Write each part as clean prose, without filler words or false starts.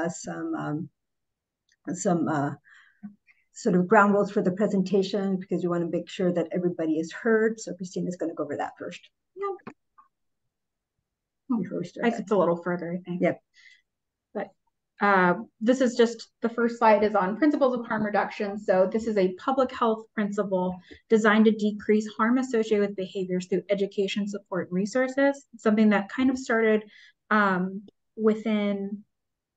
some sort of ground rules for the presentation, because you want to make sure that everybody is heard. So Christina's going to go over that first. Yeah. It's a little further, I think. Yep. But this is just, the first slide is on principles of harm reduction. So this is a public health principle designed to decrease harm associated with behaviors through education, support, and resources. It's something that kind of started within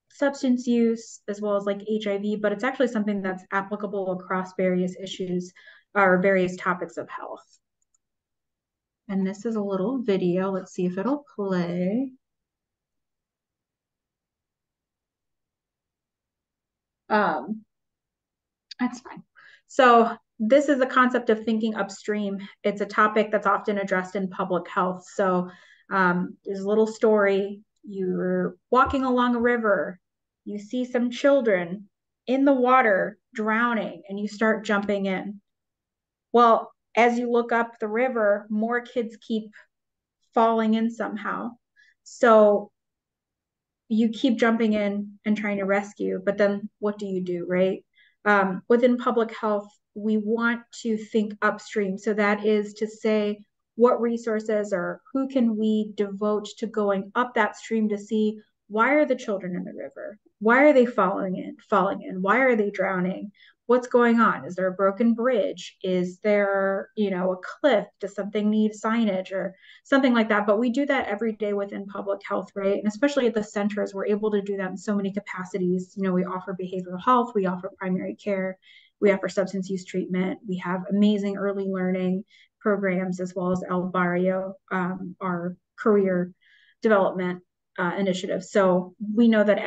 substance use as well as like HIV, but it's actually something that's applicable across various issues or various topics of health. And this is a little video. Let's see if it'll play. That's fine. So this is the concept of thinking upstream. It's a topic that's often addressed in public health. So there's a little story. You're walking along a river. You see some children in the water drowning, and you start jumping in. Well, as you look up the river, more kids keep falling in somehow. So you keep jumping in and trying to rescue, but then what do, right? Within public health, we want to think upstream. So that is to say, what resources or who can we devote to going up that stream to see, why are the children in the river? Why are they falling in? Why are they drowning? What's going on? Is there a broken bridge? Is there, a cliff? Does something need signage or something like that? But we do that every day within public health, right? And especially at the centers, we're able to do that in so many capacities. We offer behavioral health, we offer primary care, we offer substance use treatment, we have amazing early learning programs, as well as El Barrio, our career development initiative. So we know that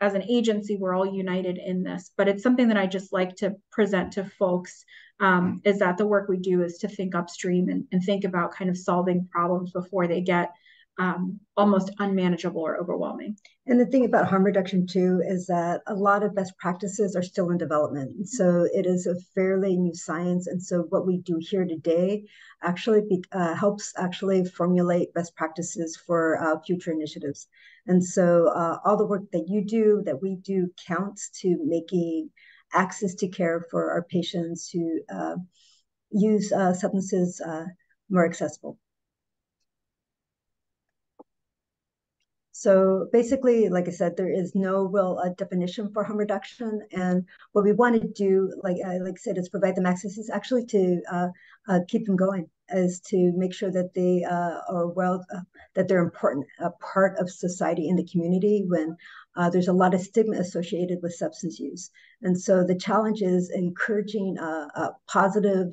as an agency, we're all united in this, but it's something that I just like to present to folks, is that the work we do is to think upstream and think about kind of solving problems before they get almost unmanageable or overwhelming. And the thing about harm reduction too is that a lot of best practices are still in development. And so it is a fairly new science. And so what we do here today actually helps actually formulate best practices for future initiatives. And so all the work that we do counts to making access to care for our patients who use substances more accessible. So basically, like I said, there is no real definition for harm reduction. And what we want to do, like I said, is provide them access, is actually to keep them going, is to make sure that they are that they're important, a part of society in the community when there's a lot of stigma associated with substance use. And so the challenge is encouraging positive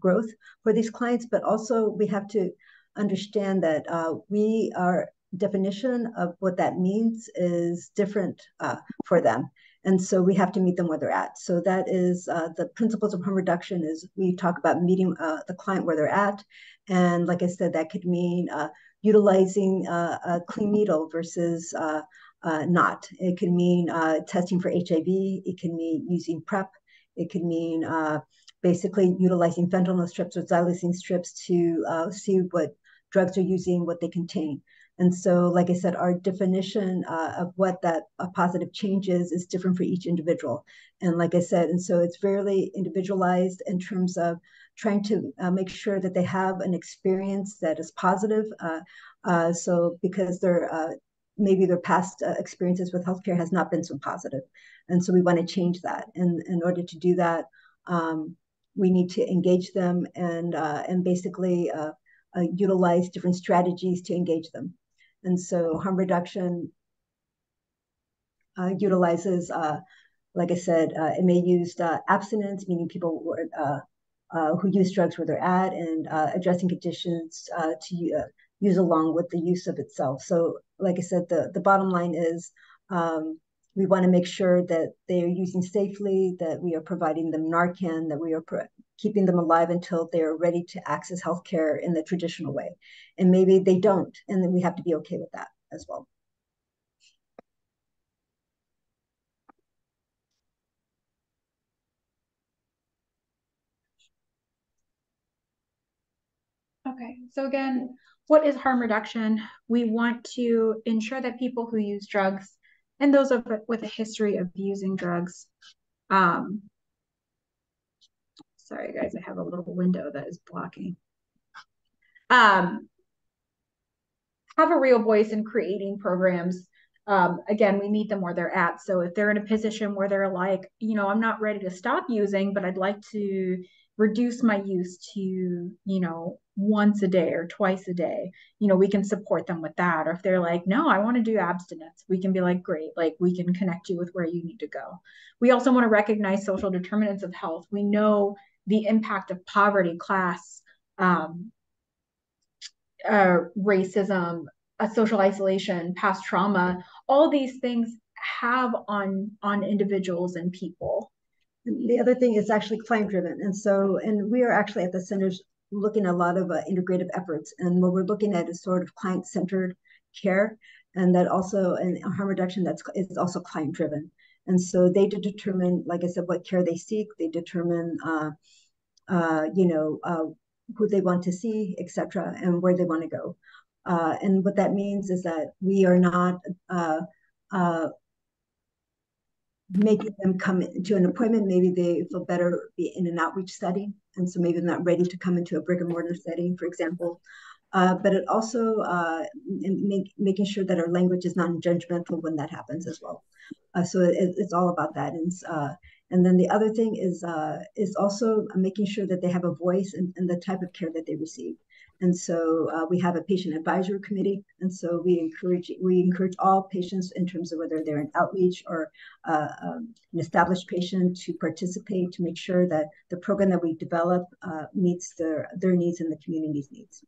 growth for these clients, but also we have to understand that our definition of what that means is different for them. And so we have to meet them where they're at. So that is the principles of harm reduction, is we talk about meeting the client where they're at. And like I said, that could mean utilizing a clean needle versus not. It can mean testing for HIV. It can mean using PrEP. It can mean basically utilizing fentanyl strips or xylazine strips to see what drugs are using, what they contain. And so, like I said, our definition of what that positive change is different for each individual. And like I said, and so it's fairly individualized in terms of trying to make sure that they have an experience that is positive. So because maybe their past experiences with healthcare has not been so positive. And so we want to change that. And in order to do that, we need to engage them and basically utilize different strategies to engage them. And so harm reduction utilizes, like I said, it may use abstinence, meaning people who use drugs where they're at, and addressing conditions to use along with the use of itself. So like I said, the bottom line is we want to make sure that they are using safely, that we are providing them Narcan, that we are keeping them alive until they're ready to access healthcare in the traditional way. And maybe they don't, and then we have to be okay with that as well. Okay, so again, what is harm reduction? We want to ensure that people who use drugs and those with a history of using drugs. Um, sorry, guys, I have a little window that is blocking. Have a real voice in creating programs. Again, we meet them where they're at. So if they're in a position where they're like, you know, I'm not ready to stop using, but I'd like to reduce my use to, you know, once a day or twice a day, you know, we can support them with that. Or if they're like, no, I want to do abstinence, we can be like, great, like we can connect you with where you need to go. We also want to recognize social determinants of health. We know the impact of poverty, class, racism, social isolation, past trauma, all these things have on individuals and people. And the other thing is actually client driven. And so, and we are actually at the centers looking at a lot of integrative efforts. And what we're looking at is sort of client centered care. And that also, and harm reduction that's is also client driven. And so they determine, like I said, what care they seek. They determine, you know, who they want to see, et cetera, and where they want to go. And what that means is that we are not uh, making them come to an appointment. Maybe they feel better be in an outreach setting, and so maybe they're not ready to come into a brick and mortar setting, for example. But it also making sure that our language is non-judgmental when that happens as well. So it's all about that. And then the other thing is also making sure that they have a voice in the type of care that they receive. And so we have a patient advisory committee, and so we encourage all patients in terms of whether they're an outreach or an established patient to participate to make sure that the program that we develop meets their needs and the community's needs.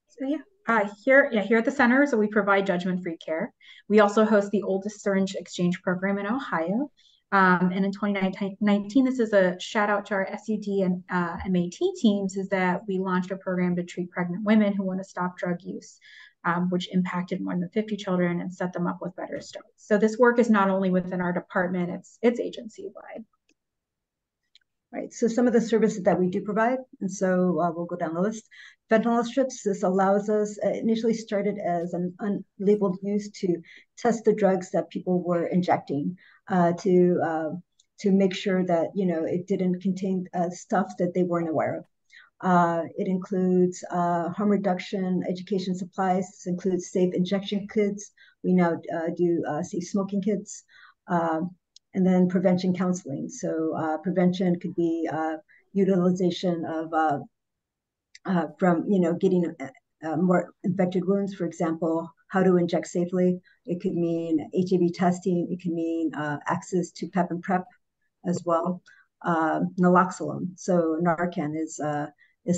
So here at the center, so we provide judgment-free care. We also host the oldest syringe exchange program in Ohio. And in 2019, this is a shout out to our SUD and MAT teams, is that we launched a program to treat pregnant women who want to stop drug use, which impacted more than 50 children and set them up with better starts. So this work is not only within our department, it's agency-wide. Right, so some of the services that we do provide, and so we'll go down the list. Fentanyl strips, this allows us, initially started as an unlabeled use to test the drugs that people were injecting to make sure that, you know, it didn't contain stuff that they weren't aware of. It includes harm reduction, education supplies. This includes safe injection kits. We now do safe smoking kits. And then prevention counseling. So prevention could be utilization of from, you know, getting more infected wounds, for example, how to inject safely. It could mean HIV testing. It could mean access to PEP and PrEP as well. Naloxone. So Narcan is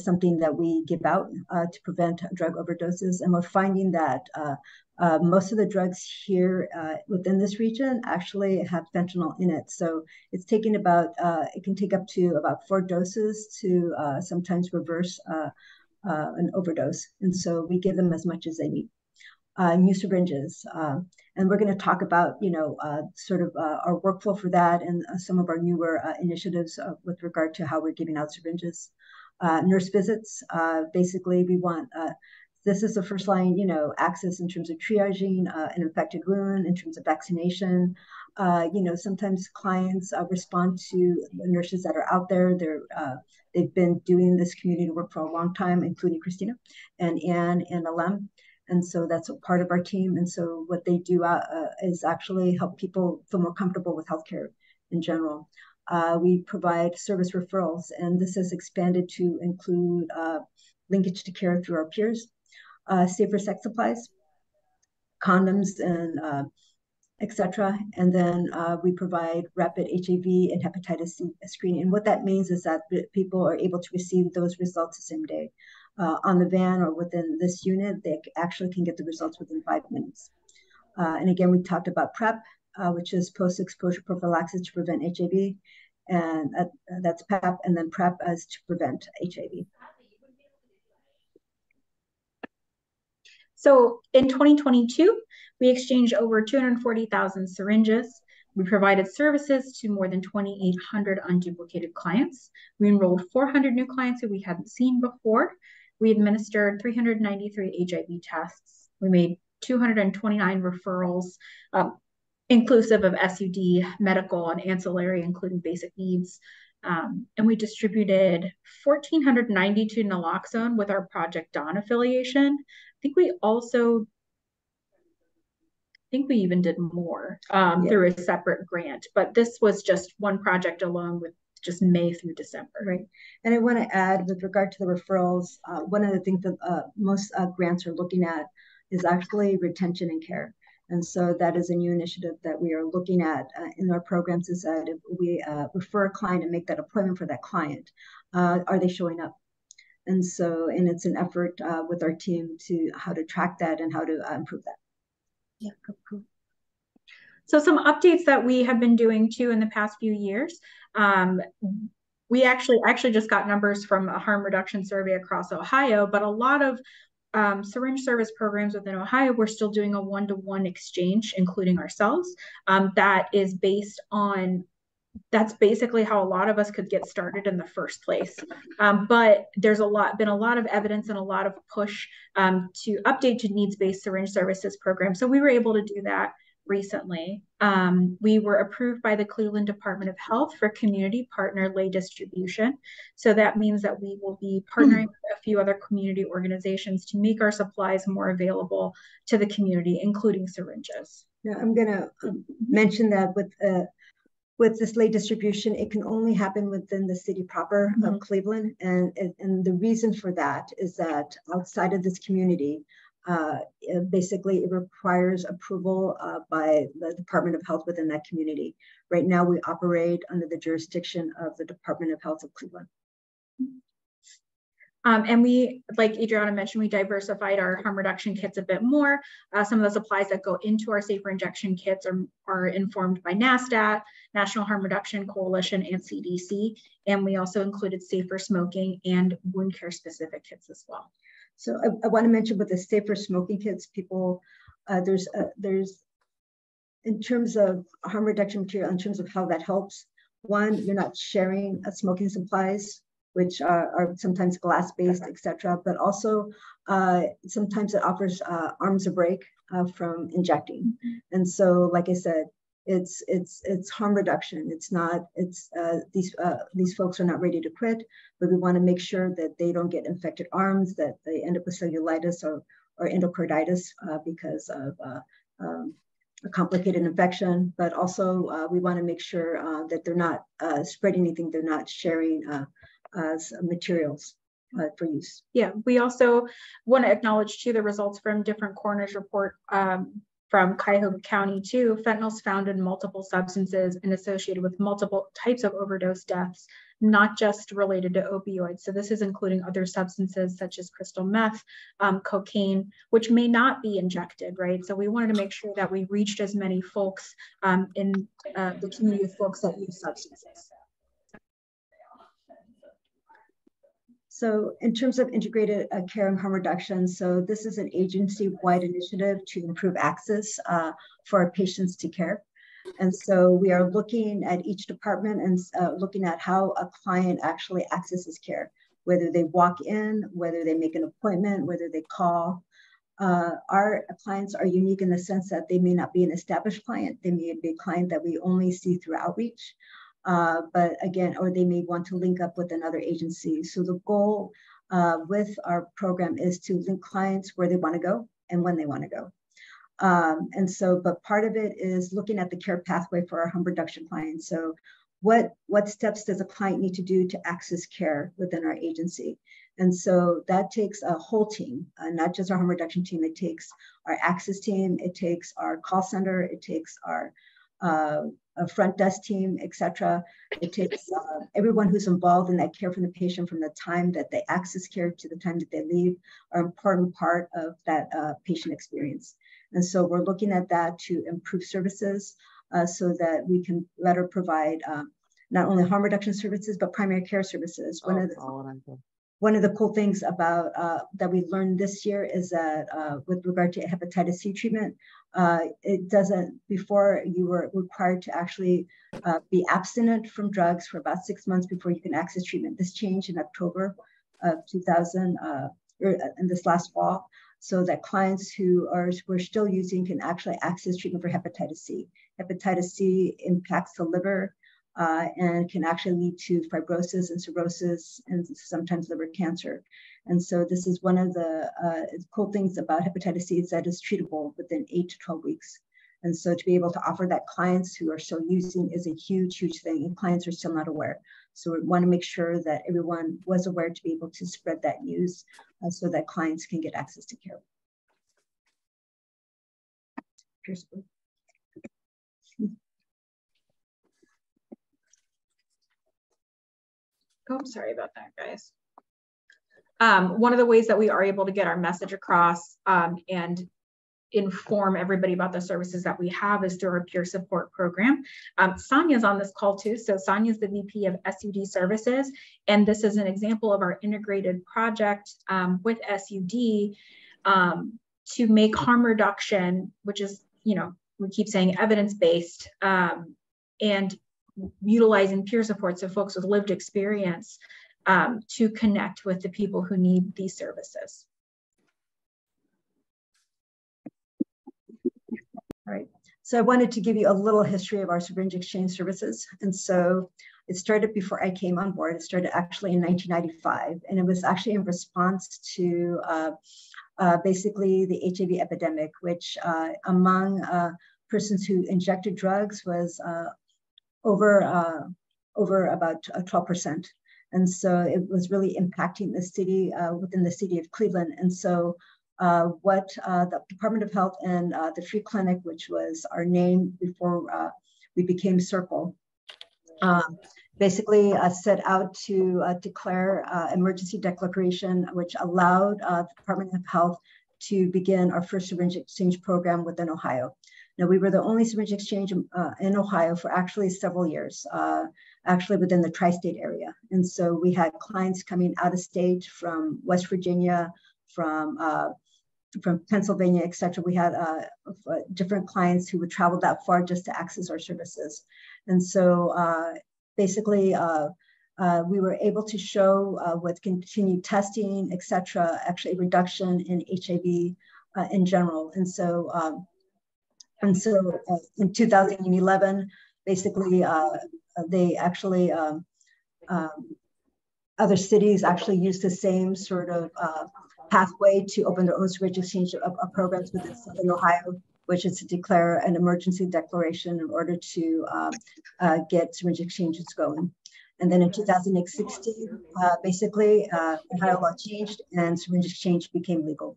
something that we give out to prevent drug overdoses. And we're finding that most of the drugs here within this region actually have fentanyl in it. So it's taking about, it can take up to about 4 doses to sometimes reverse an overdose. And so we give them as much as they need. New syringes. And we're going to talk about, you know, sort of our workflow for that and some of our newer initiatives with regard to how we're giving out syringes. Nurse visits, basically we want, this is the first line, you know, access in terms of triaging an infected wound, in terms of vaccination. You know, sometimes clients respond to nurses that are out there. They've been doing this community work for a long time, including Christina and Anne and Alem. And so that's a part of our team. And so what they do is actually help people feel more comfortable with healthcare in general. We provide service referrals, and this has expanded to include linkage to care through our peers, safer sex supplies, condoms, and etc. And then we provide rapid HIV and hepatitis C screening. And what that means is that people are able to receive those results the same day. On the van or within this unit, they actually can get the results within 5 minutes. And again, we talked about PrEP, which is post-exposure prophylaxis to prevent HIV. And that's PEP, and then PrEP as to prevent HIV. So in 2022, we exchanged over 240,000 syringes. We provided services to more than 2,800 unduplicated clients. We enrolled 400 new clients who we hadn't seen before. We administered 393 HIV tests. We made 229 referrals, inclusive of SUD, medical, and ancillary, including basic needs. And we distributed 1,492 naloxone with our Project Dawn affiliation. I think we even did more through a separate grant, but this was just one project alone with just May through December. Right. And I want to add, with regard to the referrals, one of the things that most grants are looking at is actually retention and care. And so that is a new initiative that we are looking at in our programs, is that if we refer a client and make that appointment for that client, are they showing up? And so, and it's an effort with our team to how to track that and how to improve that. Yeah, cool. So some updates that we have been doing too in the past few years. We actually just got numbers from a harm reduction survey across Ohio, but a lot of syringe service programs within Ohio, we're still doing a one-to-one exchange, including ourselves. That's basically how a lot of us could get started in the first place. But there's been a lot of evidence and a lot of push to update to needs-based syringe services program. So we were able to do that recently. We were approved by the Cleveland Department of Health for community partner lay distribution. So that means that we will be partnering with a few other community organizations to make our supplies more available to the community, including syringes. Yeah, I'm going to mention that with this lay distribution, it can only happen within the city proper of Cleveland. And the reason for that is that outside of this community, basically it requires approval by the Department of Health within that community. Right now, we operate under the jurisdiction of the Department of Health of Cleveland. And we, like Adriana mentioned, we diversified our harm reduction kits a bit more. Some of the supplies that go into our safer injection kits are informed by NASDAQ, National Harm Reduction Coalition, and CDC. And we also included safer smoking and wound care specific kits as well. So I want to mention with the safer smoking kits, people, there's in terms of harm reduction material, in terms of how that helps. One, you're not sharing smoking supplies, which are sometimes glass-based, etc. But also sometimes it offers arms a break from injecting. And so, like I said, it's harm reduction. These folks are not ready to quit, but we want to make sure that they don't get infected arms, that they end up with cellulitis or endocarditis because of a complicated infection. But also we want to make sure that they're not spreading anything, they're not sharing materials for use. Yeah, we also want to acknowledge too the results from different coroner's report from Cuyahoga County too. Fentanyl's found in multiple substances and associated with multiple types of overdose deaths, not just related to opioids. So this is including other substances such as crystal meth, cocaine, which may not be injected, right? So we wanted to make sure that we reached as many folks in the community of folks that use substances. So in terms of integrated care and harm reduction, so this is an agency-wide initiative to improve access for our patients to care. And so we are looking at each department and looking at how a client actually accesses care, whether they walk in, whether they make an appointment, whether they call. Our clients are unique in the sense that they may not be an established client. They may be a client that we only see through outreach. But again, or they may want to link up with another agency. So the goal with our program is to link clients where they want to go and when they want to go. And so, but part of it is looking at the care pathway for our harm reduction clients. So what steps does a client need to do to access care within our agency? And so that takes a whole team, not just our harm reduction team. It takes our access team, it takes our call center, it takes our a front desk team, etc. It takes everyone who's involved in that care from the patient from the time that they access care to the time that they leave are an important part of that patient experience. And so we're looking at that to improve services so that we can better provide not only harm reduction services, but primary care services. One of the cool things about that we learned this year is that with regard to hepatitis C treatment, it doesn't, before you were required to actually be abstinent from drugs for about 6 months before you can access treatment. This changed in October of 2000, or in this last fall. so that clients who are still using can actually access treatment for hepatitis C. Hepatitis C impacts the liver and can actually lead to fibrosis and cirrhosis and sometimes liver cancer. And so this is one of the cool things about hepatitis C is that it's treatable within 8 to 12 weeks. And so to be able to offer that clients who are still using is a huge, huge thing, and clients are still not aware. So we want to make sure that everyone was aware to be able to spread that news so that clients can get access to care. Oh, sorry about that, guys. One of the ways that we are able to get our message across and inform everybody about the services that we have is through our peer support program. Sonia's on this call too. So Sonia's the VP of SUD services. And this is an example of our integrated project with SUD to make harm reduction, which is, you know, we keep saying evidence-based and utilizing peer support. So folks with lived experience to connect with the people who need these services. All right, so I wanted to give you a little history of our syringe exchange services. And so it started before I came on board. It started actually in 1995, and it was actually in response to basically the HIV epidemic, which among persons who injected drugs was over about 12%. And so it was really impacting the city within the city of Cleveland. And so what the Department of Health and the Free Clinic, which was our name before we became Circle, basically set out to declare emergency declaration, which allowed the Department of Health to begin our first syringe exchange program within Ohio. Now, we were the only syringe exchange in Ohio for actually several years, actually within the tri-state area. And so we had clients coming out of state from West Virginia, from Pennsylvania, et cetera. We had different clients who would travel that far just to access our services. And so basically, we were able to show with continued testing, et cetera, actually a reduction in HIV in general. And so in 2011, basically, they actually, other cities actually used the same sort of pathway to open their own syringe exchange programs within Southern Ohio, which is to declare an emergency declaration in order to get syringe exchanges going. And then in 2016, basically, Ohio law changed and syringe exchange became legal.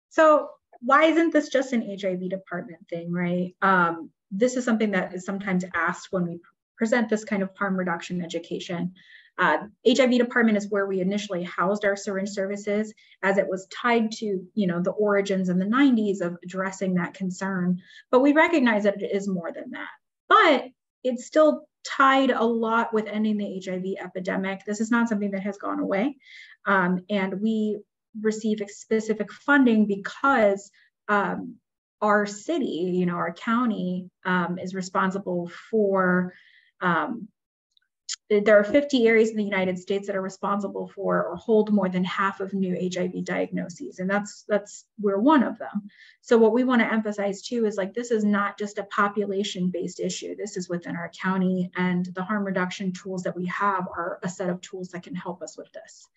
So why isn't this just an HIV department thing, right? This is something that is sometimes asked when we present this kind of harm reduction education. HIV department is where we initially housed our syringe services, as it was tied to, you know, the origins in the 90s of addressing that concern. But we recognize that it is more than that. But it's still tied a lot with ending the HIV epidemic. This is not something that has gone away. And we receive specific funding because our city, you know, our county is responsible for, there are 50 areas in the United States that are responsible for or hold more than half of new HIV diagnoses. And we're one of them. So what we want to emphasize too is like, this is not just a population-based issue. This is within our county, and the harm reduction tools that we have are a set of tools that can help us with this.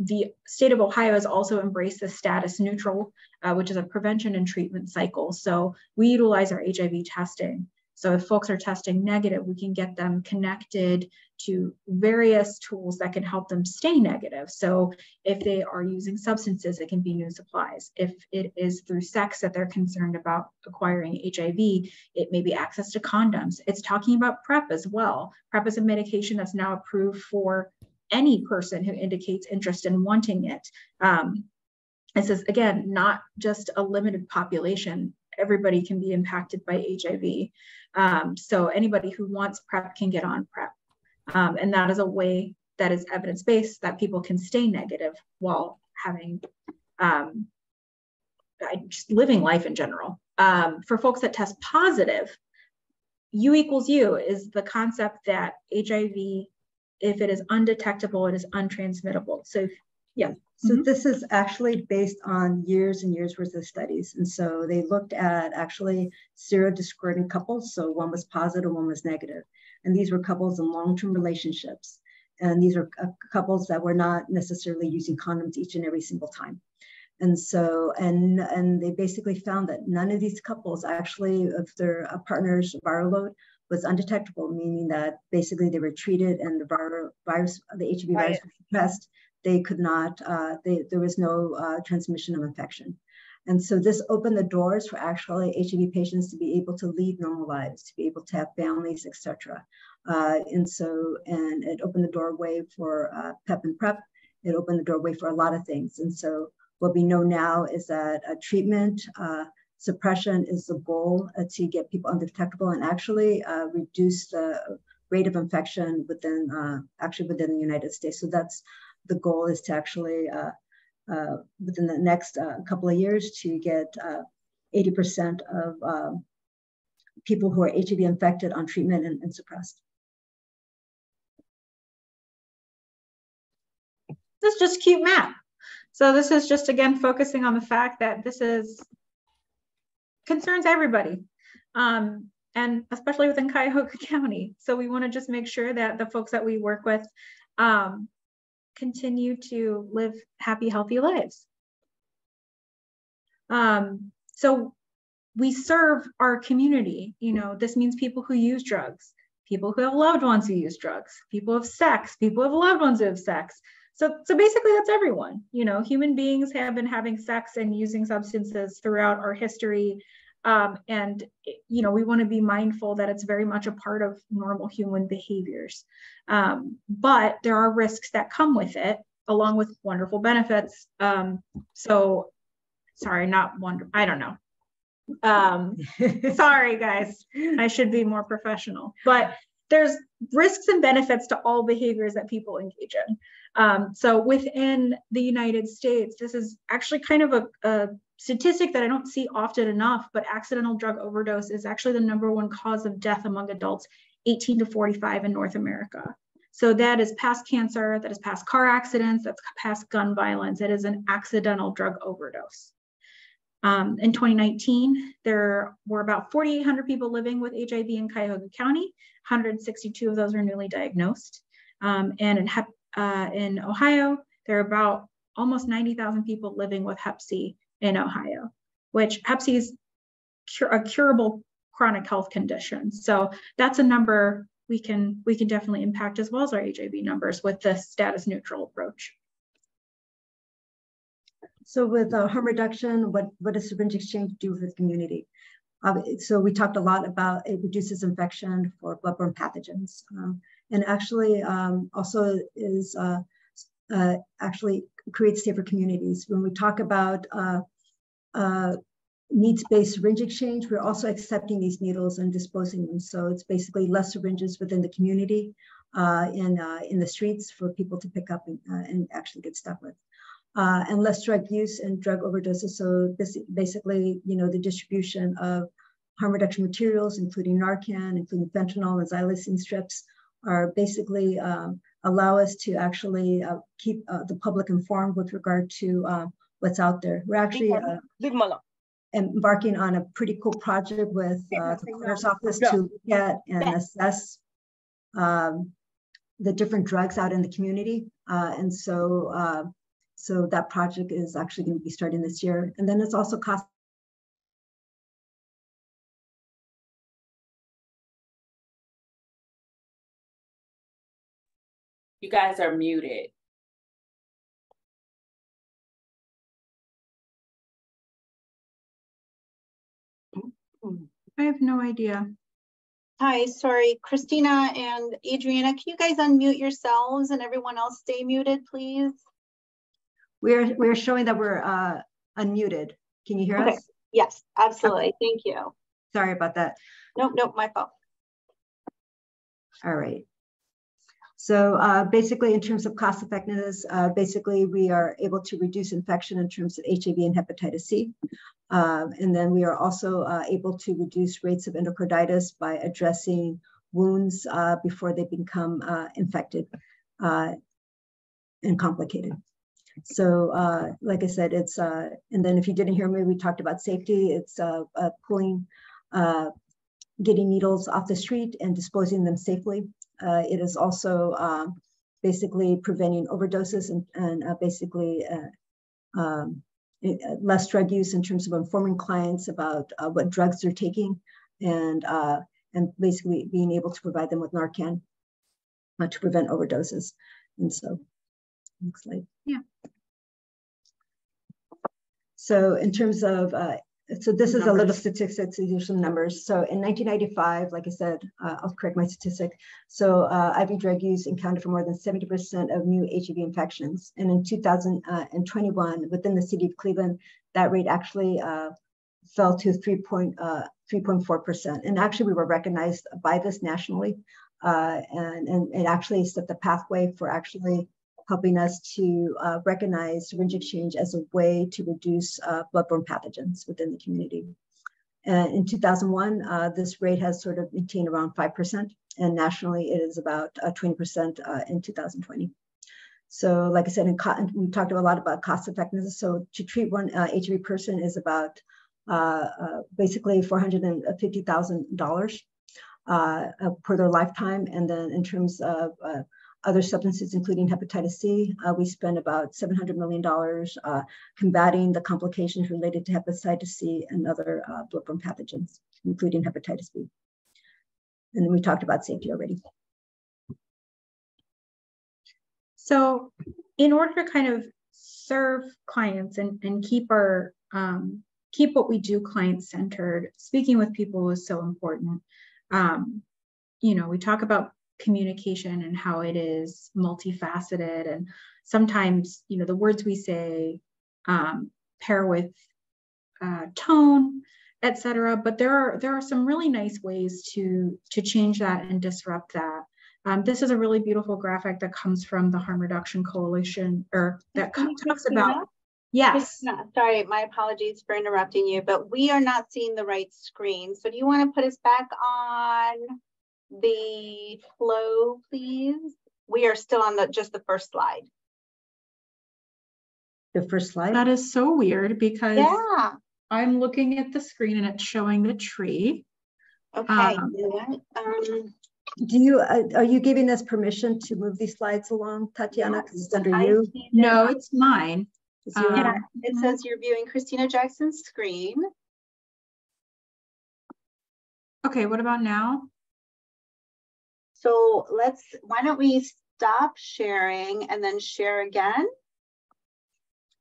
The state of Ohio has also embraced the status neutral, which is a prevention and treatment cycle. So we utilize our HIV testing. So if folks are testing negative, we can get them connected to various tools that can help them stay negative. So if they are using substances, it can be new supplies. If it is through sex that they're concerned about acquiring HIV, it may be access to condoms. It's talking about PrEP as well. PrEP is a medication that's now approved for any person who indicates interest in wanting it. This is, again, not just a limited population. Everybody can be impacted by HIV. So anybody who wants PrEP can get on PrEP. And that is a way that is evidence-based that people can stay negative while having, just living life in general. For folks that test positive, U equals U is the concept that HIV if it is undetectable, it is untransmittable. So yeah. So this is actually based on years and years worth of studies. And so they looked at actually serodiscordant couples. So one was positive, one was negative. And these were couples in long-term relationships. And these are couples that were not necessarily using condoms each and every single time. And so, and they basically found that none of these couples actually, if their partner's viral load was undetectable, meaning that basically they were treated and the virus, the HIV virus was suppressed, they could not, there was no transmission of infection. And so this opened the doors for actually HIV patients to be able to lead normal lives, to be able to have families, etc. And it opened the doorway for PEP and PrEP. It opened the doorway for a lot of things. And so what we know now is that treatment suppression is the goal to get people undetectable and actually reduce the rate of infection within the United States. So that's the goal, is to actually within the next couple of years to get 80% of people who are HIV infected on treatment and suppressed. This is just a cute map. So this is just, again, focusing on the fact that this concerns everybody, and especially within Cuyahoga County. So we want to just make sure that the folks that we work with continue to live happy, healthy lives. So we serve our community. You know, this means people who use drugs, people who have loved ones who use drugs, people who have sex, people who have loved ones who have sex. So basically that's everyone. You know, human beings have been having sex and using substances throughout our history. And, you know, we want to be mindful that it's very much a part of normal human behaviors. But there are risks that come with it, along with wonderful benefits. So sorry, not wonder, I don't know. Sorry, guys, I should be more professional. But there's risks and benefits to all behaviors that people engage in. So within the United States, this is actually kind of a statistic that I don't see often enough, but accidental drug overdose is actually the #1 cause of death among adults 18 to 45 in North America. So that is past cancer, that is past car accidents, that's past gun violence. It is an accidental drug overdose. In 2019, there were about 4,800 people living with HIV in Cuyahoga County. 162 of those were newly diagnosed. And in Ohio, there are about almost 90,000 people living with Hep C in Ohio, which Hep C is a curable chronic health condition. So that's a number we can definitely impact, as well as our HIV numbers, with the status neutral approach. So with harm reduction, what does syringe exchange do for the community? So we talked a lot about it reduces infection for bloodborne pathogens, and actually also is actually creates safer communities. When we talk about needs-based syringe exchange, we're also accepting these needles and disposing them. So it's basically less syringes within the community, in the streets for people to pick up and actually get stuck with. And less drug use and drug overdoses. So basically, you know, the distribution of harm reduction materials, including Narcan, including fentanyl and xylazine strips, are basically allow us to actually keep the public informed with regard to what's out there. We're actually embarking on a pretty cool project with the coroner's office to look at and assess the different drugs out in the community. And so that project is actually going to be starting this year. And then it's also cost. You guys are muted. I have no idea. Hi, sorry, Christina and Adriana, can you guys unmute yourselves and everyone else stay muted, please? We're showing that we're unmuted. Can you hear us? Yes, absolutely. Okay. Thank you. Sorry about that. Nope, my fault. All right. So basically, in terms of cost effectiveness, basically we are able to reduce infection in terms of HIV and hepatitis C. And then we are also able to reduce rates of endocarditis by addressing wounds before they become infected. and complicated. So like I said, it's, and then if you didn't hear me, we talked about safety. It's pulling, getting needles off the street and disposing them safely. It is also basically preventing overdoses and basically less drug use in terms of informing clients about what drugs they're taking and basically being able to provide them with Narcan to prevent overdoses. And so, next slide. Yeah. So in terms of, so this is a little statistics, these are some numbers. So in 1995, like I said, I'll correct my statistic. So IV drug use accounted for more than 70% of new HIV infections. And in 2021, within the city of Cleveland, that rate actually fell to 3.4%. And actually we were recognized by this nationally. And it actually set the pathway for actually helping us to recognize syringe exchange as a way to reduce bloodborne pathogens within the community. In 2001, this rate has sort of maintained around 5%, and nationally it is about 20% in 2020. So like I said, we talked a lot about cost effectiveness. So to treat one HIV person is about basically $450,000 per their lifetime. And then in terms of other substances, including hepatitis C, we spend about $700 million combating the complications related to hepatitis C and other bloodborne pathogens, including hepatitis B. And then we talked about safety already. So in order to kind of serve clients and keep our, keep what we do client-centered, speaking with people is so important. You know, we talk about communication and how it is multifaceted, and sometimes, you know, the words we say pair with tone, etc. But there are some really nice ways to change that and disrupt that. This is a really beautiful graphic that comes from the Harm Reduction Coalition, or that talks about. Yes. Sorry, my apologies for interrupting you, but we are not seeing the right screen. So do you want to put us back on the flow, please? We are still on just the first slide. The first slide? That is so weird because I'm looking at the screen and it's showing the tree. Okay. Do you are you giving us permission to move these slides along, Tatiana? Because it's under you. No, it's mine. Yeah, it says you're viewing Christina Jackson's screen. Okay, what about now? So why don't we stop sharing and then share again?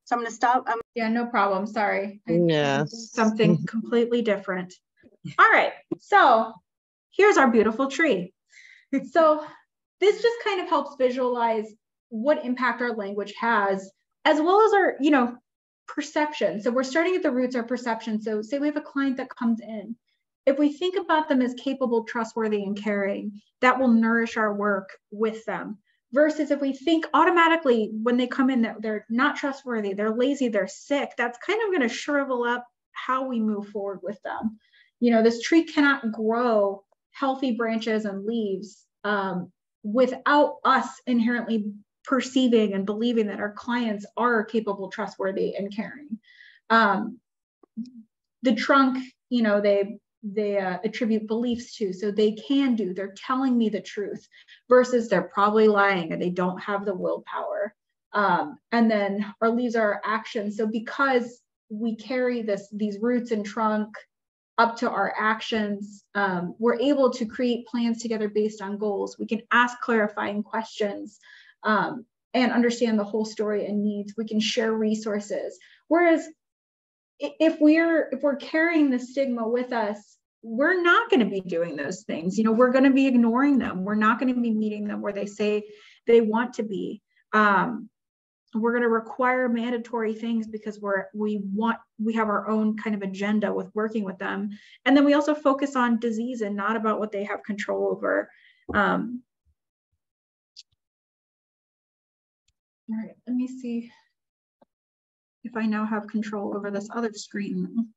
So I'm going to stop. Yeah, no problem. Sorry. Yes. Something completely different. All right. So here's our beautiful tree. So this just kind of helps visualize what impact our language has, as well as our, you know, perception. So we're starting at the roots, our perception. So say we have a client that comes in. If we think about them as capable, trustworthy, and caring, that will nourish our work with them. Versus if we think automatically when they come in that they're not trustworthy, they're lazy, they're sick, that's kind of going to shrivel up how we move forward with them. You know, this tree cannot grow healthy branches and leaves without us inherently perceiving and believing that our clients are capable, trustworthy, and caring. The trunk, you know, they attribute beliefs to, so they can do, they're telling me the truth, versus they're probably lying or they don't have the willpower. And then our leaves are our actions. So because we carry these roots and trunk up to our actions, we're able to create plans together based on goals. We can ask clarifying questions and understand the whole story and needs. We can share resources. Whereas if we're carrying the stigma with us, we're not going to be doing those things. You know, we're going to be ignoring them. We're not going to be meeting them where they say they want to be. We're going to require mandatory things because we have our own kind of agenda with working with them. And then we also focus on disease and not about what they have control over. All right, let me see if I now have control over this other screen.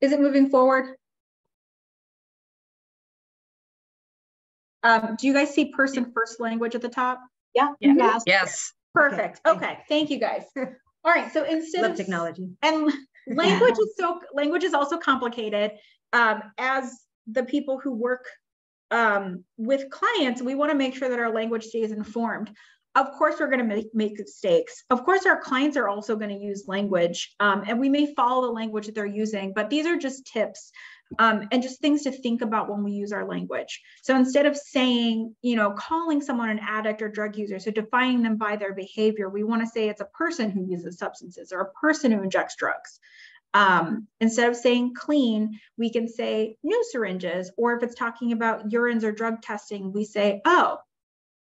Is it moving forward? Do you guys see person first language at the top? Yeah. Yes. Yes. Perfect. Okay. Thank you guys. All right. So instead Love of technology. and language is also complicated. As the people who work with clients, we want to make sure that our language stays informed. Of course, we're going to make mistakes. Of course, our clients are also going to use language, and we may follow the language that they're using, but these are just tips and just things to think about when we use our language. So instead of saying, calling someone an addict or drug user, so defining them by their behavior, we want to say it's a person who uses substances or a person who injects drugs. Instead of saying clean, we can say new syringes, or if it's talking about urines or drug testing, we say, oh,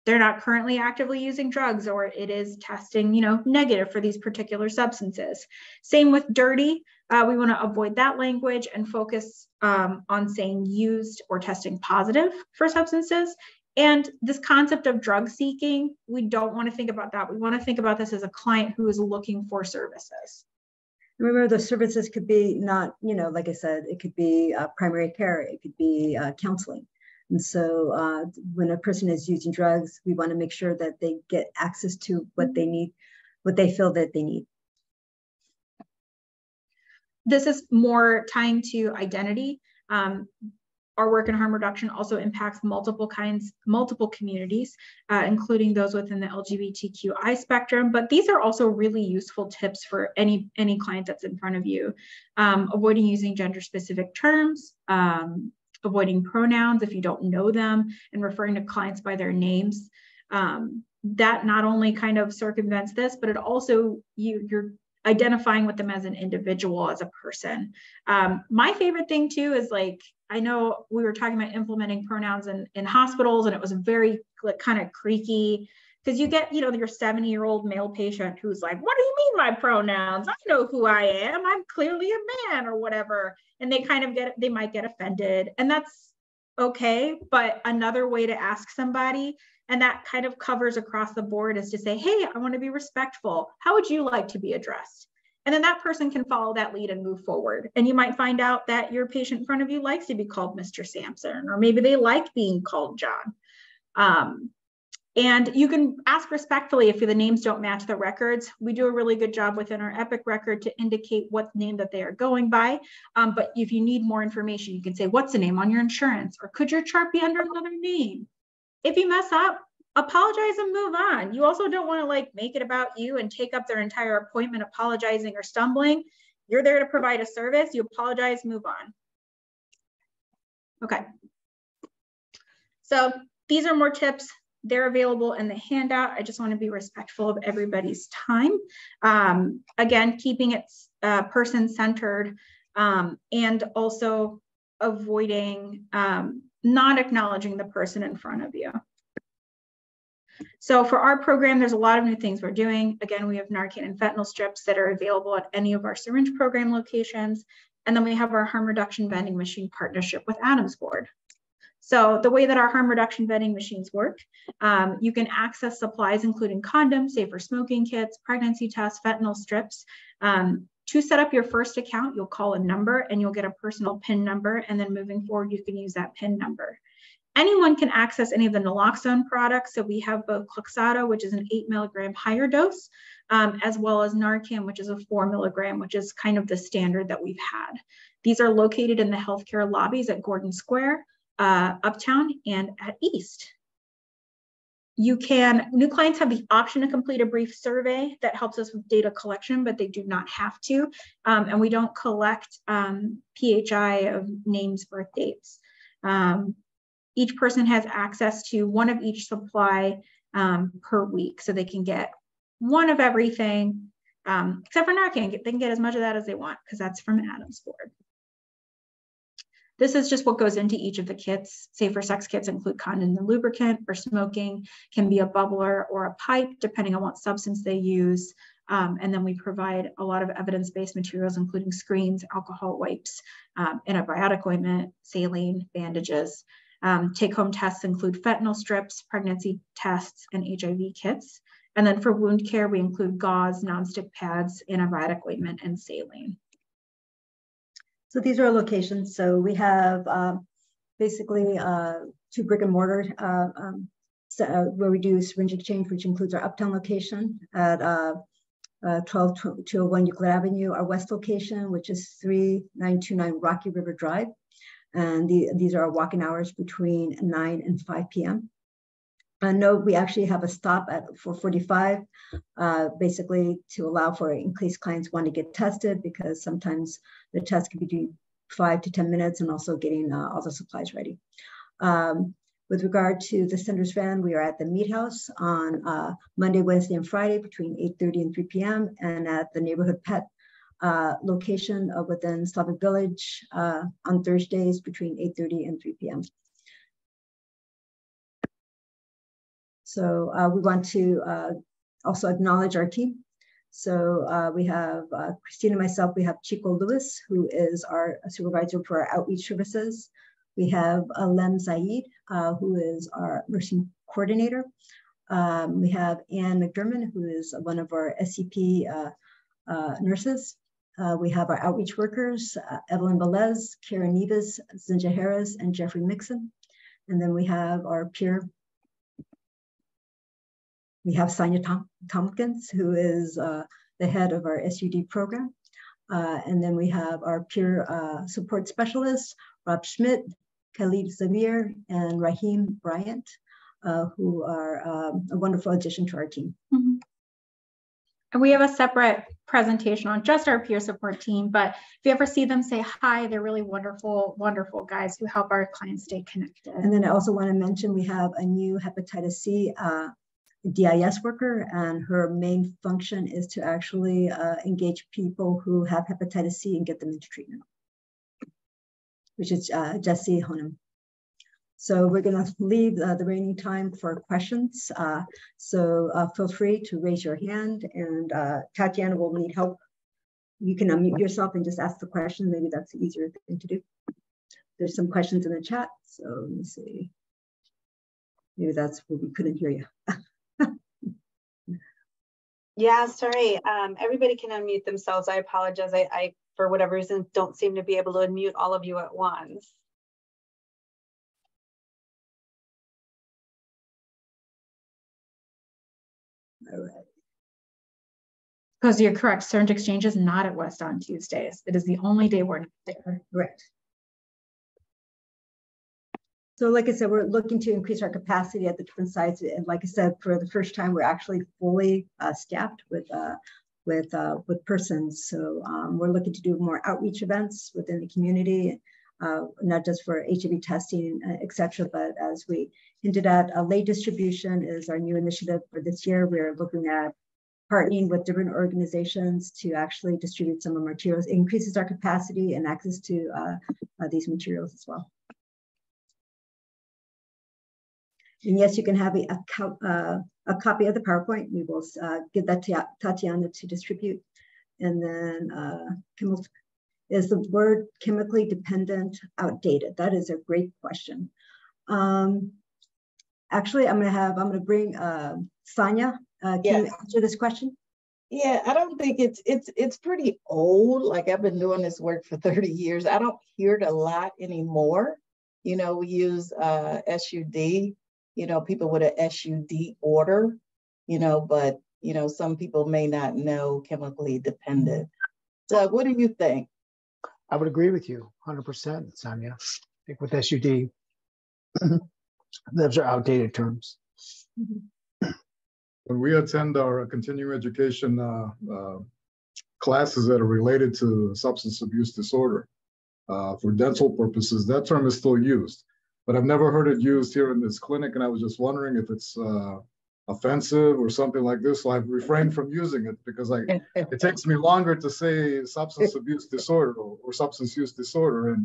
they're not currently actively using drugs, or it is testing, negative for these particular substances. Same with dirty. We want to avoid that language and focus on saying used or testing positive for substances. And this concept of drug seeking, we don't want to think about that. We want to think about this as a client who is looking for services. Remember, the services could be not, like I said, it could be primary care, it could be counseling. And so when a person is using drugs, we want to make sure that they get access to what they need, what they feel that they need. This is more tying to identity. Our work in harm reduction also impacts multiple communities, including those within the LGBTQI spectrum. But these are also really useful tips for any client that's in front of you. Avoiding using gender-specific terms, avoiding pronouns if you don't know them, and referring to clients by their names. That not only kind of circumvents this, but it also, you're identifying with them as an individual, as a person. My favorite thing too is, like, I know we were talking about implementing pronouns in hospitals, and it was very kind of creaky, because you get, your 70-year-old male patient who's like, what do you mean my pronouns? I know who I am. I'm clearly a man, or whatever. And they might get offended, and that's okay. But another way to ask somebody, and that kind of covers across the board, is to say, hey, I want to be respectful. How would you like to be addressed? And then that person can follow that lead and move forward. And you might find out that your patient in front of you likes to be called Mr. Sampson, or maybe they like being called John. And you can ask respectfully if the names don't match the records. We do a really good job within our EPIC record to indicate what name that they are going by. But if you need more information, you can say, what's the name on your insurance? Or could your chart be under another name? If you mess up, apologize and move on. You also don't want to make it about you and take up their entire appointment apologizing or stumbling. You're there to provide a service. You apologize, move on. Okay. So these are more tips. They're available in the handout. I just want to be respectful of everybody's time. Again, keeping it person-centered, and also avoiding not acknowledging the person in front of you. So for our program, there's a lot of new things we're doing. Again, we have Narcan and fentanyl strips that are available at any of our syringe program locations. And then we have our harm reduction vending machine partnership with Adams Board. So the way that our harm reduction vending machines work, you can access supplies including condoms, safer smoking kits, pregnancy tests, fentanyl strips. To set up your first account, you'll call a number and you'll get a personal PIN number. And then moving forward, you can use that PIN number. Anyone can access any of the naloxone products. So we have both Cloxata, which is an 8 milligram higher dose, as well as Narcan, which is a 4 milligram, which is kind of the standard that we've had. These are located in the healthcare lobbies at Gordon Square, Uptown, and at East. New clients have the option to complete a brief survey that helps us with data collection, but they do not have to. And we don't collect PHI of names, birth dates. Each person has access to one of each supply per week, so they can get one of everything, except for Narcan. They can get as much of that as they want, because that's from Adams Board. This is just what goes into each of the kits. Safer sex kits include condoms and lubricant. For smoking, can be a bubbler or a pipe, depending on what substance they use. And then we provide a lot of evidence-based materials, including screens, alcohol wipes, antibiotic ointment, saline, bandages. Take-home tests include fentanyl strips, pregnancy tests, and HIV kits. And then for wound care, we include gauze, nonstick pads, antibiotic ointment, and saline. So these are our locations. So we have basically 2 brick and mortar where we do syringe exchange, which includes our uptown location at 12201 Euclid Avenue, our west location, which is 3929 Rocky River Drive. And these are our walk-in hours between 9 and 5 p.m. Note, we actually have a stop at 4:45, basically to allow for in case clients want to get tested, because sometimes the test can be due 5 to 10 minutes, and also getting all the supplies ready. With regard to the Sender's Van, we are at the Meat House on Monday, Wednesday, and Friday between 8:30 and 3 p.m. and at the Neighborhood Pet location within Slavic Village on Thursdays between 8:30 and 3 p.m. So we want to also acknowledge our team. So we have Christine and myself. We have Chico Lewis, who is our supervisor for our outreach services. We have Lem Zaid, who is our nursing coordinator. We have Ann McDermott, who is one of our SCP nurses. We have our outreach workers, Evelyn Velez, Karen Neves, Zinja Harris, and Jeffrey Mixon. And then we have our peer. We have Sonia Tompkins, who is the head of our SUD program. And then we have our peer support specialists, Rob Schmidt, Khalid Zamir, and Raheem Bryant, who are a wonderful addition to our team. Mm-hmm. And we have a separate presentation on just our peer support team, but if you ever see them, say hi. They're really wonderful, wonderful guys who help our clients stay connected. And then I also want to mention we have a new hepatitis C DIS worker, and her main function is to actually engage people who have hepatitis C and get them into treatment, which is Jessie Honam. So we're going to leave the remaining time for questions. So feel free to raise your hand, and Tatiana will need help. You can unmute yourself and just ask the question. Maybe that's the easier thing to do. There's some questions in the chat. So let me see. Maybe that's where we couldn't hear you. Yeah, sorry. Everybody can unmute themselves. I apologize. I, for whatever reason, don't seem to be able to unmute all of you at once. All right. Because you're correct, Syringe Exchange is not at West on Tuesdays. It is the only day we're not there. Right. So like I said, we're looking to increase our capacity at the different sites. And like I said, for the first time, we're actually fully staffed with persons. So we're looking to do more outreach events within the community, not just for HIV testing, et cetera, but as we hinted at, late distribution is our new initiative for this year. We're looking at partnering with different organizations to actually distribute some of our materials. It increases our capacity and access to these materials as well. And yes, you can have a copy of the PowerPoint. We will give that to Tatiana to distribute. And then is the word chemically dependent outdated? That is a great question. Actually, I'm gonna bring Sonia. Can you answer this question? Yeah, I don't think it's pretty old. Like, I've been doing this work for 30 years. I don't hear it a lot anymore. You know, we use SUD. You know, people with a SUD order, you know, but, you know, some people may not know chemically dependent. Doug, what do you think? I would agree with you 100%, Sonia. I think with SUD, those are outdated terms. When we attend our continuing education classes that are related to substance abuse disorder, for dental purposes, that term is still used. But I've never heard it used here in this clinic, and I was just wondering if it's offensive or something like this. So I've refrained from using it because it takes me longer to say substance abuse disorder or substance use disorder,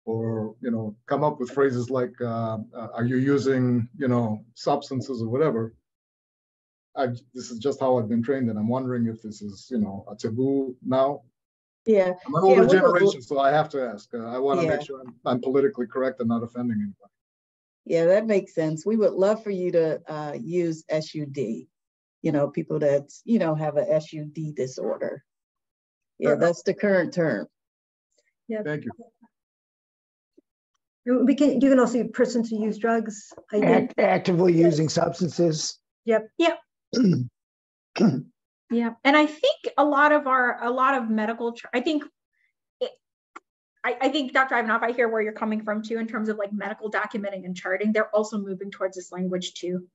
or you know, come up with phrases like are you using, you know, substances or whatever. This is just how I've been trained, and I'm wondering if this is, you know, a taboo now. Yeah, I'm an older generation, so I have to ask. I want to make sure I'm politically correct and not offending anybody. Yeah, that makes sense. We would love for you to use SUD. You know, people that, you know, have a SUD disorder. Yeah, that's the current term. Yeah. Thank you. You can also use persons who use drugs. Actively using substances. Yep. Yep. Yeah, and I think a lot of medical, I think Dr. Ivanoff, I hear where you're coming from too, in terms of like medical documenting and charting. They're also moving towards this language too,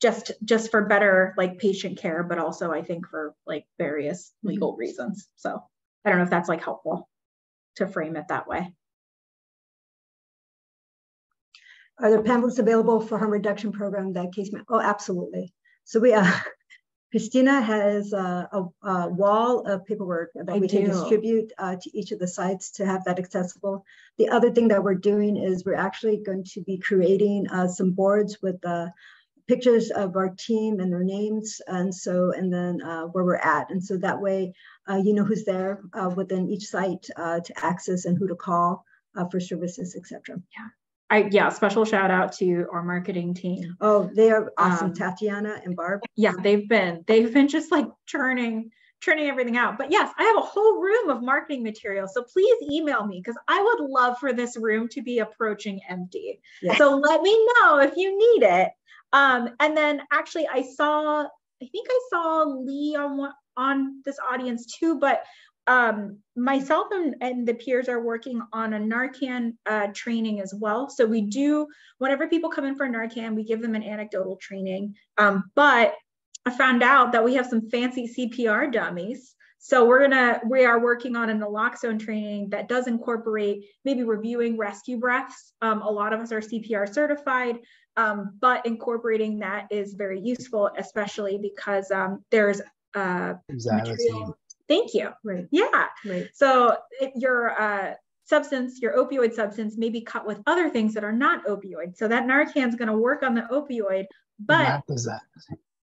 just for better like patient care, but also I think for like various legal reasons. So I don't know if that's like helpful to frame it that way. Are there pamphlets available for harm reduction program that case? Oh, absolutely. So we Christina has a wall of paperwork that we can distribute to each of the sites to have that accessible. The other thing that we're doing is we're actually going to be creating some boards with pictures of our team and their names, and then where we're at. And so that way, you know who's there within each site to access and who to call for services, etc. Yeah. Special shout out to our marketing team. Oh, they are awesome, Tatiana and Barb. Yeah, they've been just like churning everything out. But yes, I have a whole room of marketing material. So please email me because I would love for this room to be approaching empty. Yes. So let me know if you need it. And then actually I think I saw Lee on this audience too, but myself and the peers are working on a Narcan training as well. So we do, whenever people come in for Narcan, we give them an anecdotal training. But I found out that we have some fancy CPR dummies. So we are working on an naloxone training that does incorporate maybe reviewing rescue breaths. A lot of us are CPR certified, but incorporating that is very useful, especially because there's material. Thank you. Right. Yeah. Right. So your opioid substance may be cut with other things that are not opioid. So that Narcan is going to work on the opioid, but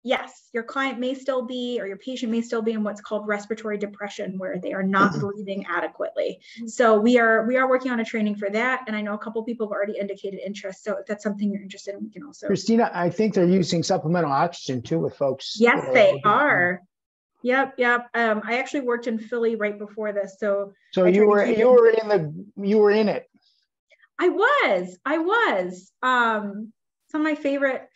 yes, your client may still be, or your patient may still be in what's called respiratory depression, where they are not breathing adequately. So we are working on a training for that. And I know a couple of people have already indicated interest. So if that's something you're interested in, we can also. Christina, I think they're using supplemental oxygen too with folks. Yes, they are. Yep. I actually worked in Philly right before this, so you were in it. I was. Some of my favorite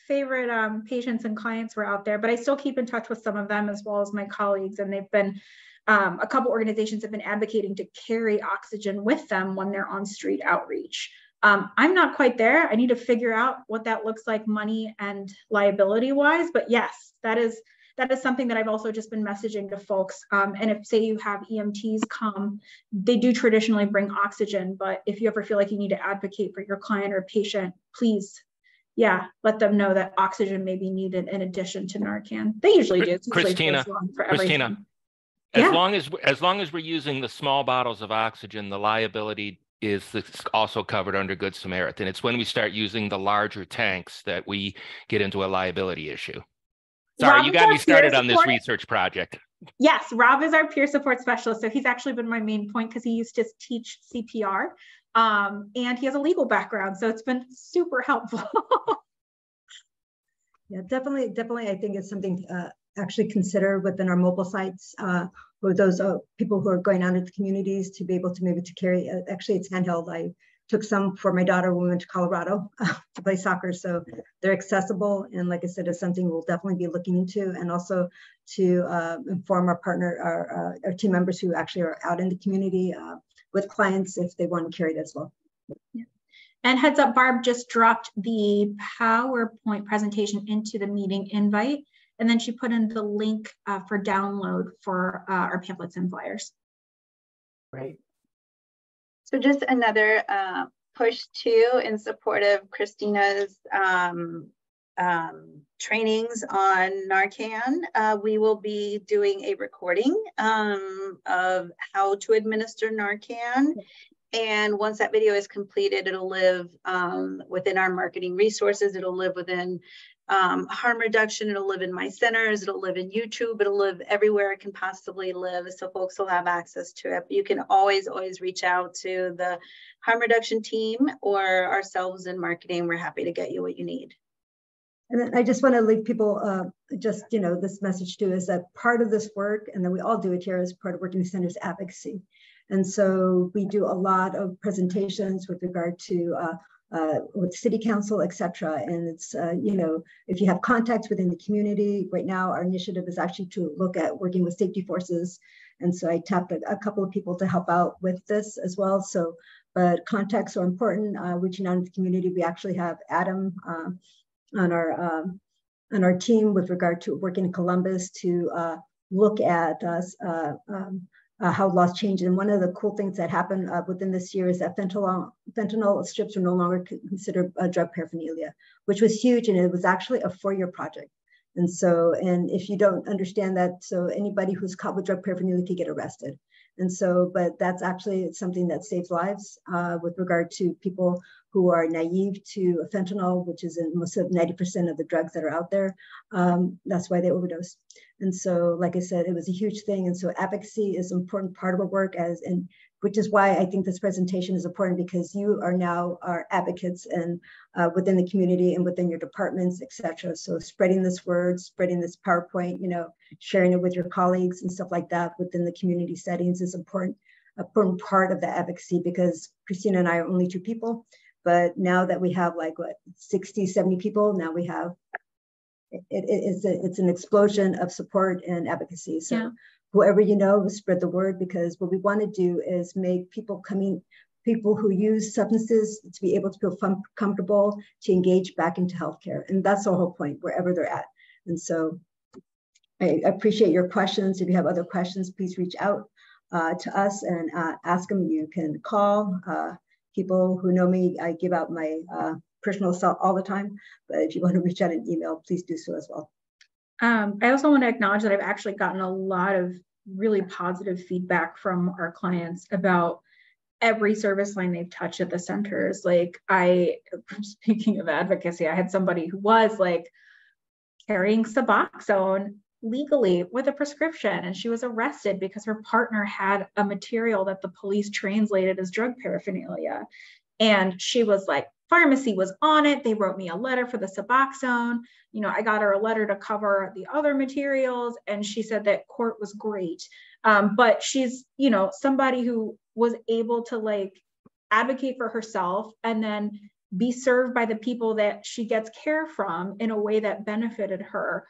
patients and clients were out there, but I still keep in touch with some of them as well as my colleagues, and they've been a couple organizations have been advocating to carry oxygen with them when they're on street outreach. I'm not quite there. I need to figure out what that looks like money and liability wise, but yes, that is something that I've also just been messaging to folks. And if say you have EMTs come, they do traditionally bring oxygen, but if you ever feel like you need to advocate for your client or patient, please, let them know that oxygen may be needed in addition to Narcan. They usually do. Christina, as long as we're using the small bottles of oxygen, the liability is also covered under Good Samaritan. It's when we start using the larger tanks that we get into a liability issue. Sorry, you got me started on this research project. Yes, Rob is our peer support specialist. So he's actually been my main point because he used to teach CPR and he has a legal background. So it's been super helpful. Yeah, definitely. I think it's something to actually consider within our mobile sites for those people who are going out into the communities to be able to maybe to carry, actually it's handheld. I took some for my daughter when we went to Colorado to play soccer. So they're accessible. And like I said, it's something we'll definitely be looking into, and also to inform our partner, our team members who actually are out in the community with clients if they want to carry it as well. Yeah. And heads up, Barb just dropped the PowerPoint presentation into the meeting invite. And then she put in the link for download for our pamphlets and flyers. Great. So just another push too in support of Christina's trainings on Narcan. We will be doing a recording of how to administer Narcan. And once that video is completed, it'll live within our marketing resources. It'll live within harm reduction. It'll live in my centers. It'll live in YouTube. It'll live everywhere it can possibly live. So folks will have access to it. But you can always reach out to the harm reduction team or ourselves in marketing. We're happy to get you what you need. And then I just want to leave people this message too, is that part of this work, and then we all do it here as part of Working Centers advocacy, And so we do a lot of presentations with regard to with city council, et cetera. And it's, you know, if you have contacts within the community, right now our initiative is actually to look at working with safety forces. And so I tapped a couple of people to help out with this as well. So, but contacts are important, reaching out to the community. We actually have Adam on our team with regard to working in Columbus to look at how laws change. And one of the cool things that happened within this year is that fentanyl strips are no longer considered drug paraphernalia, which was huge. And it was actually a 4-year project. And so, and if you don't understand that, so anybody who's caught with drug paraphernalia can get arrested. And so, but that's actually something that saves lives with regard to people who are naive to fentanyl, which is in most of 90% of the drugs that are out there. That's why they overdose. And so, like I said, it was a huge thing. And so advocacy is an important part of our work, and which is why I think this presentation is important, because you are now our advocates and within the community and within your departments, et cetera. So spreading this word, spreading this PowerPoint, you know, sharing it with your colleagues and stuff like that within the community settings is important part of the advocacy, because Christina and I are only 2 people. But now that we have like what 60, 70 people, now we have it's an explosion of support and advocacy. So yeah. Whoever you know, spread the word, because what we want to do is make people who use substances to be able to feel comfortable to engage back into healthcare. And that's the whole point, wherever they're at. And so I appreciate your questions. If you have other questions, please reach out to us and ask them. You can call people who know me. I give out my personal cell all the time, but if you want to reach out an email, please do so as well. I also want to acknowledge that I've actually gotten a lot of really positive feedback from our clients about every service line they've touched at the centers. Like speaking of advocacy, I had somebody who was like carrying Suboxone legally with a prescription, and she was arrested because her partner had a material that the police translated as drug paraphernalia. And she was like, pharmacy was on it. They wrote me a letter for the Suboxone. You know, I got her a letter to cover the other materials. And she said that court was great. But she's, you know, somebody who was able to like advocate for herself and then be served by the people that she gets care from in a way that benefited her.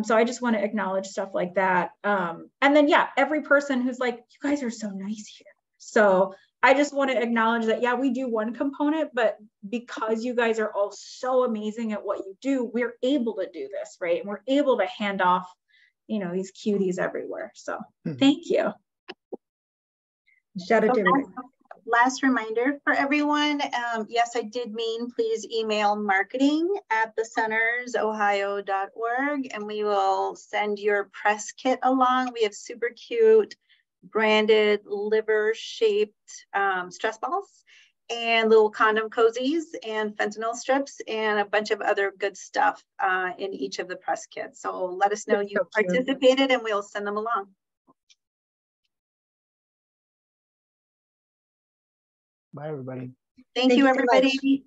So I just want to acknowledge stuff like that. And then, yeah, every person who's like, you guys are so nice here. So I just want to acknowledge that, yeah, we do one component, but because you guys are all so amazing at what you do, we're able to do this, right? And we're able to hand off, you know, these cuties everywhere. So thank you. Shout out to everybody. Last reminder for everyone. Yes, I did mean please email marketing@thecentersohio.org and we will send your press kit along. We have super cute branded liver-shaped stress balls and little condom cozies and fentanyl strips and a bunch of other good stuff in each of the press kits. So let us know you participated and we'll send them along. Bye, everybody. Thank you, everybody.